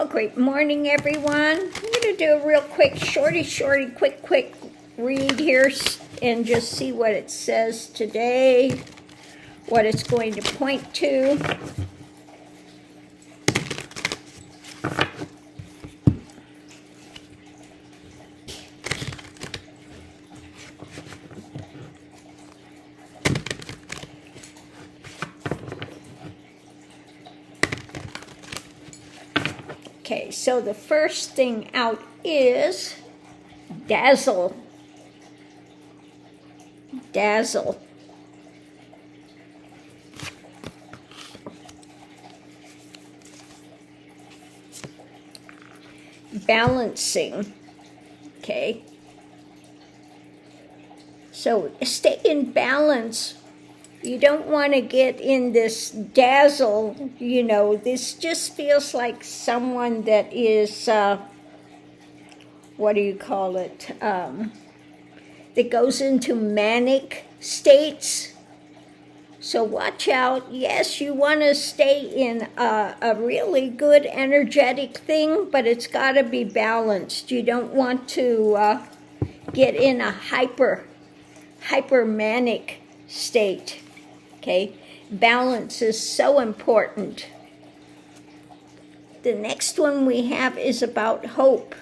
Well, great morning, everyone. I'm going to do a real quick, quick read here and just see what it says today, what it's going to point to. Okay, so the first thing out is dazzle. Dazzle. Balancing. Okay. So stay in balance. You don't want to get in this dazzle, this just feels like someone that is, what do you call it, that goes into manic states. So watch out. Yes, you want to stay in a really good energetic thing, but it's got to be balanced. You don't want to get in a hyper manic state. Okay, balance is so important. The next one we have is about hope.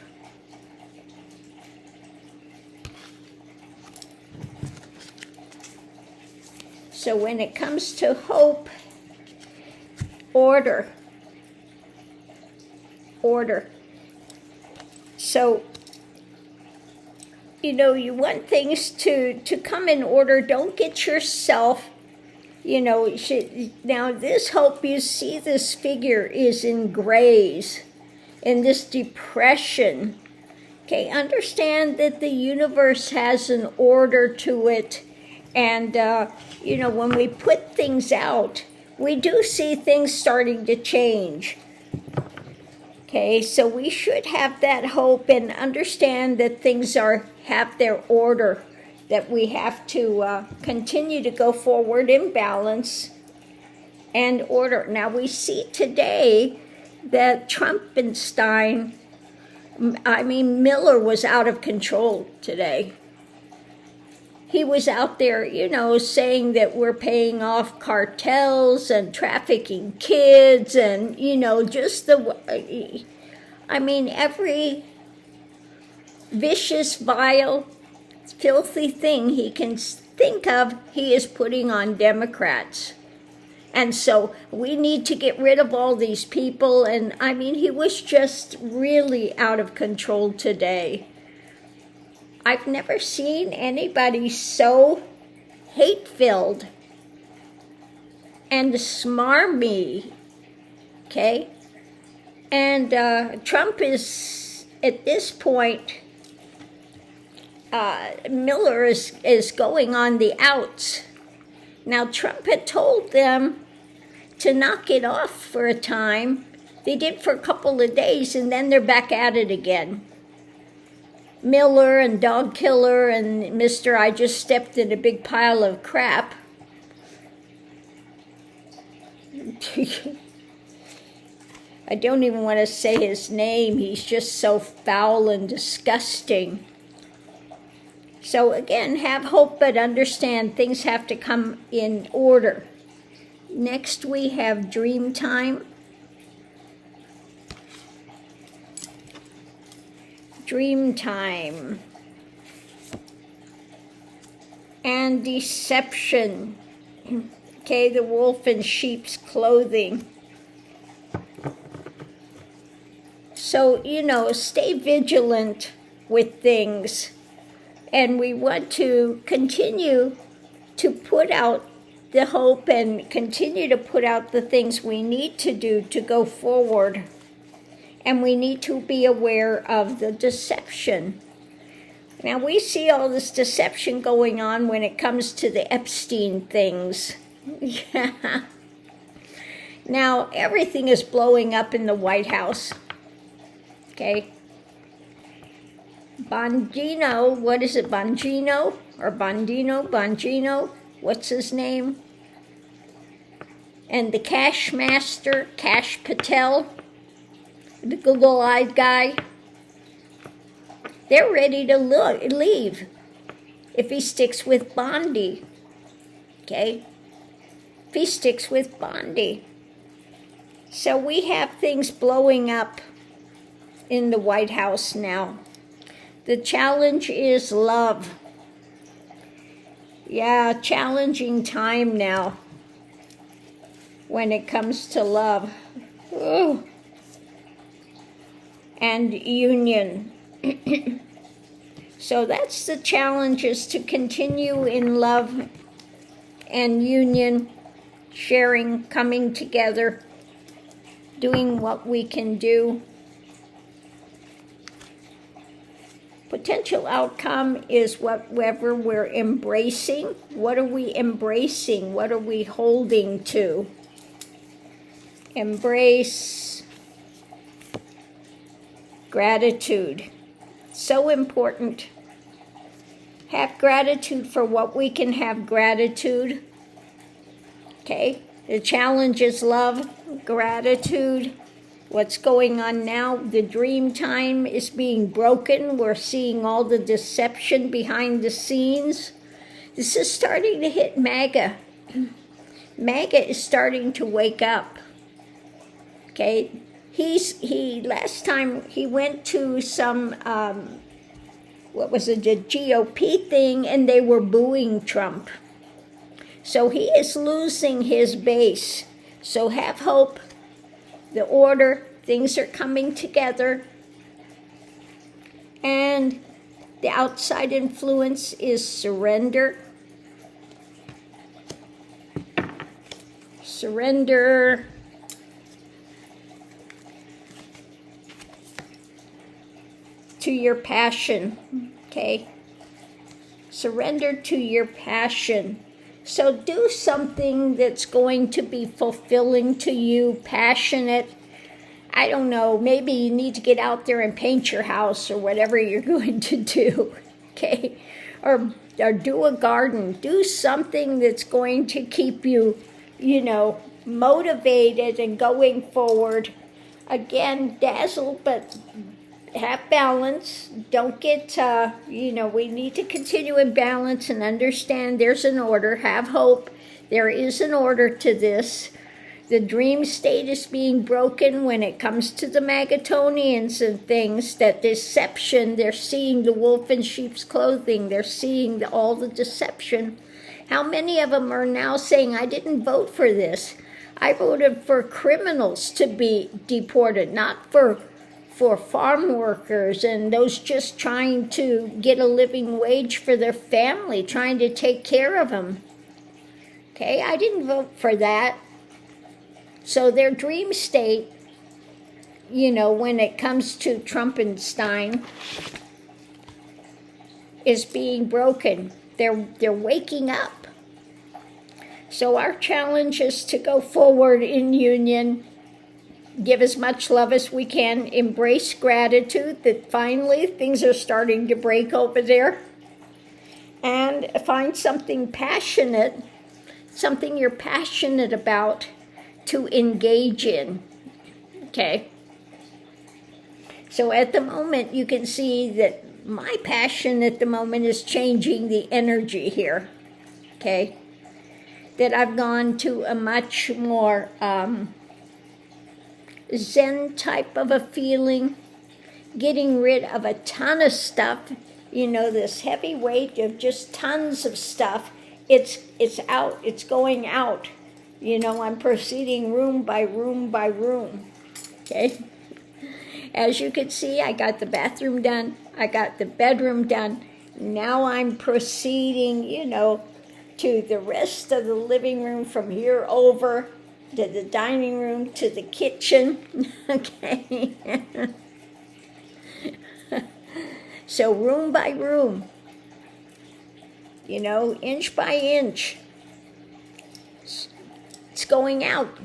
So when it comes to hope, order. So, you want things to come in order. Don't get yourself, now this hope, you see this figure is in grays, in this depression. Okay, understand that the universe has an order to it. And, when we put things out, we do see things starting to change. Okay, so we should have that hope and understand that things have their order, that we have to continue to go forward in balance and order. Now, we see today that Miller was out of control today. He was out there, saying that we're paying off cartels and trafficking kids and, every vicious, vile, filthy thing he can think of, he is putting on Democrats. And so we need to get rid of all these people. And, he was just really out of control today. I've never seen anybody so hate-filled and smarmy, okay? And Trump is, at this point, Miller is going on the outs. Now, Trump had told them to knock it off for a time. They did for a couple of days, and then they're back at it again. Miller and Dog Killer and Mr. I just stepped in a big pile of crap. I don't even want to say his name. He's just so foul and disgusting. So again, have hope, but understand things have to come in order. Next, we have dream time. Dream time and deception. Okay, the wolf in sheep's clothing. So, stay vigilant with things. And we want to continue to put out the hope and continue to put out the things we need to do to go forward. And we need to be aware of the deception. Now, we see all this deception going on when it comes to the Epstein things. Yeah. Now, everything is blowing up in the White House. Okay? Bongino, what is it, Bongino? Or Bongino? What's his name? And the Cash Master, Cash Patel. the Google-eyed guy, they're ready to leave if he sticks with Bondi, okay? If he sticks with Bondi. So we have things blowing up in the White House now. The challenge is love. Yeah, challenging time now when it comes to love. Ooh. And union. So that's the challenge, is to continue in love and union, sharing, coming together, doing what we can do. Potential outcome is whatever we're embracing. What are we embracing? What are we holding to? Embrace gratitude. So important. Have gratitude for what we can have gratitude. Okay? The challenge is love, gratitude. What's going on now? The dream time is being broken. We're seeing all the deception behind the scenes. This is starting to hit MAGA. MAGA is starting to wake up. Okay? Last time he went to some, what was it, a GOP thing, and they were booing Trump. So he is losing his base. So have hope. The order, things are coming together. And the outside influence is surrender. Surrender. To your passion, okay? Surrender to your passion. So do something that's going to be fulfilling to you, passionate. I don't know, maybe you need to get out there and paint your house or whatever you're going to do, okay? Or do a garden. Do something that's going to keep you, motivated and going forward. Again, dazzled, but have balance. Don't get, we need to continue in balance and understand there's an order. Have hope. There is an order to this. The dream state is being broken when it comes to the Magatonians and things. That deception, they're seeing the wolf in sheep's clothing. They're seeing all the deception. How many of them are now saying, I didn't vote for this. I voted for criminals to be deported, not for farm workers and those just trying to get a living wage for their family, trying to take care of them. Okay, I didn't vote for that. So their dream state, when it comes to Trumpenstein, is being broken. They're waking up. So our challenge is to go forward in union, give as much love as we can, embrace gratitude that finally things are starting to break over there, and find something passionate, something you're passionate about to engage in, okay? So at the moment, you can see that my passion at the moment is changing the energy here, okay? That I've gone to a much more Zen type of a feeling, getting rid of a ton of stuff, this heavy weight of just tons of stuff. It's out, it's going out. I'm proceeding room by room by room, okay? As you can see, I got the bathroom done, I got the bedroom done. Now I'm proceeding, to the rest of the living room from here over to the dining room, to the kitchen, okay? So room by room, inch by inch, it's going out.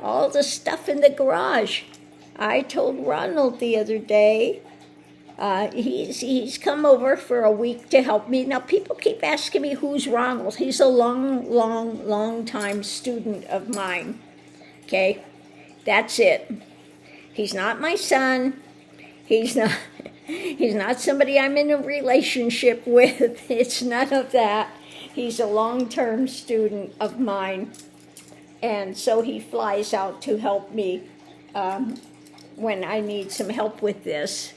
All the stuff in the garage. I told Ronald the other day, he's come over for a week to help me. Now, people keep asking me, who's Ronald? He's a long time student of mine, okay? That's it. He's not my son. He's not somebody I'm in a relationship with. It's none of that. He's a long-term student of mine. And so he flies out to help me when I need some help with this.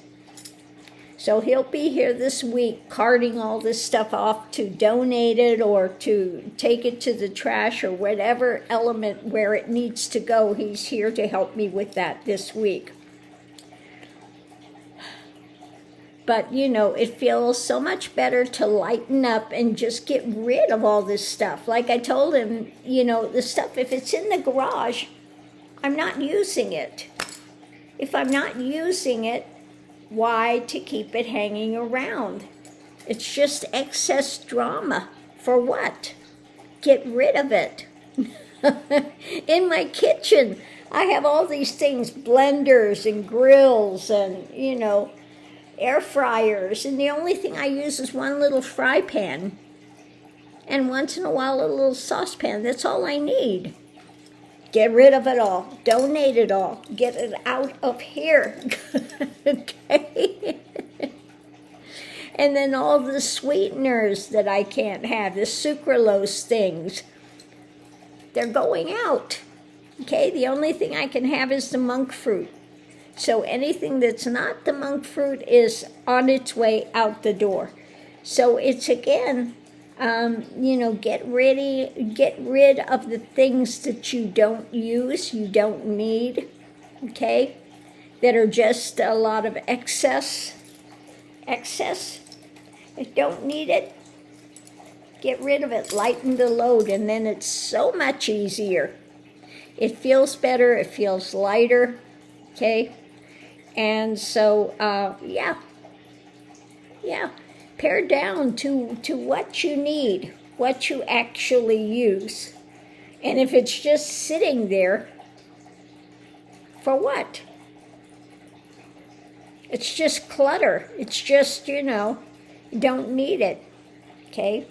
So he'll be here this week carting all this stuff off to donate it or to take it to the trash or whatever element where it needs to go. He's here to help me with that this week. But, it feels so much better to lighten up and just get rid of all this stuff. Like I told him, the stuff, if it's in the garage, I'm not using it. If I'm not using it, why to keep it hanging around? It's just excess drama. For what? Get rid of it. In my kitchen, I have all these things, blenders and grills and, air fryers. And the only thing I use is one little fry pan. And once in a while, a little saucepan. That's all I need. Get rid of it all. Donate it all. Get it out of here. Okay? And then all the sweeteners that I can't have, the sucralose things, they're going out. Okay? The only thing I can have is the monk fruit. So anything that's not the monk fruit is on its way out the door. So it's, again, get rid of the things that you don't use, you don't need, okay, that are just a lot of excess. I don't need it. Get rid of it, lighten the load, and then it's so much easier. It feels better, it feels lighter, okay, and so, pare down to what you need, what you actually use. And if it's just sitting there, for what? It's just clutter. It's just, you don't need it, okay?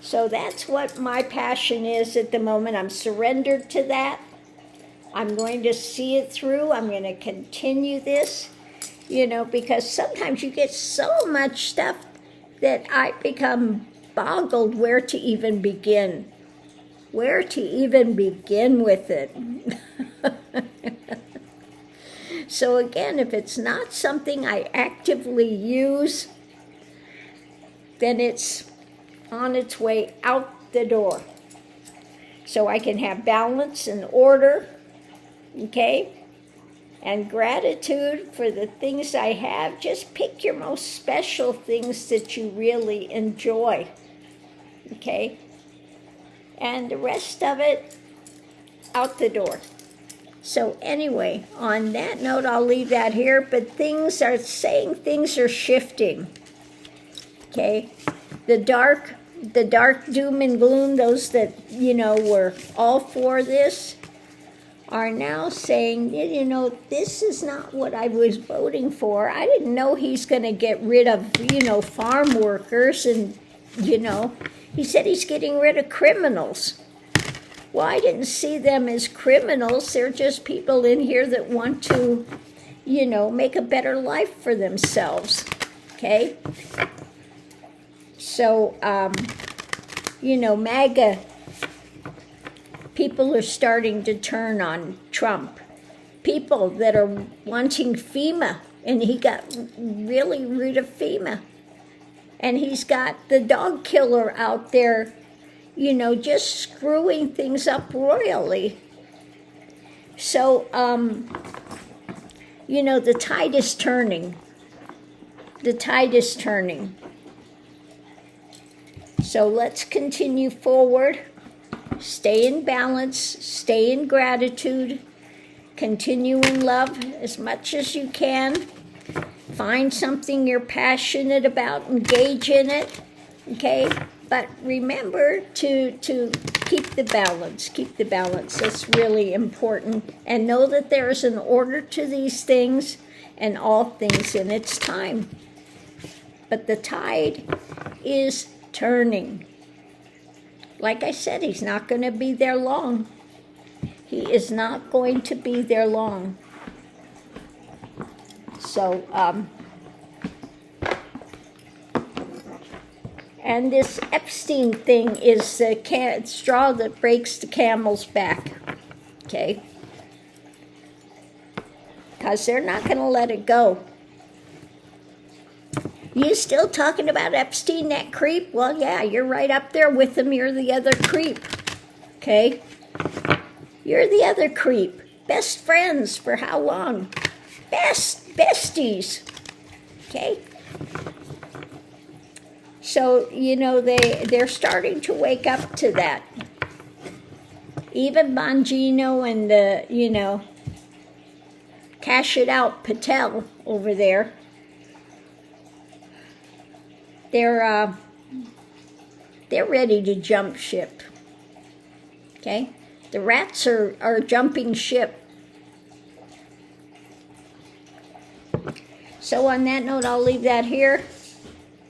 So that's what my passion is at the moment. I'm surrendered to that. I'm going to see it through. I'm going to continue this. Because sometimes you get so much stuff that I become boggled where to even begin. Where to even begin with it. So again, if it's not something I actively use, then it's on its way out the door. So I can have balance and order, okay? And gratitude for the things I have. Just pick your most special things that you really enjoy, okay? And the rest of it, out the door. So anyway, on that note, I'll leave that here. But things are shifting, okay? The dark doom and gloom, those that, were all for this, are now saying, this is not what I was voting for. I didn't know he's going to get rid of, farm workers and, he said he's getting rid of criminals. Well, I didn't see them as criminals. They're just people in here that want to, make a better life for themselves, okay? So, MAGA people are starting to turn on Trump. People that are wanting FEMA, and he got really rid of FEMA. And he's got the dog killer out there, just screwing things up royally. So, the tide is turning. The tide is turning. So let's continue forward. Stay in balance, stay in gratitude, continue in love as much as you can. Find something you're passionate about, engage in it, okay? But remember to keep the balance, That's really important. And know that there is an order to these things and all things in its time. But the tide is turning. Like I said, he's not going to be there long. He is not going to be there long. So, and this Epstein thing is the straw that breaks the camel's back, okay? Because they're not going to let it go. You still talking about Epstein, that creep? Well, yeah, you're right up there with him. You're the other creep, okay? You're the other creep. Best friends for how long? Besties, okay? So, you know, they're starting to wake up to that. Even Bongino and the, you know, Cash It Out Patel over there, they're ready to jump ship, okay? The rats are jumping ship. So on that note, I'll leave that here,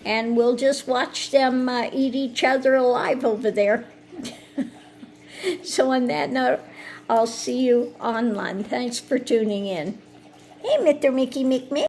and we'll just watch them eat each other alive over there. So on that note, I'll see you online. Thanks for tuning in. Hey, Mr. Mickey Mick Mick.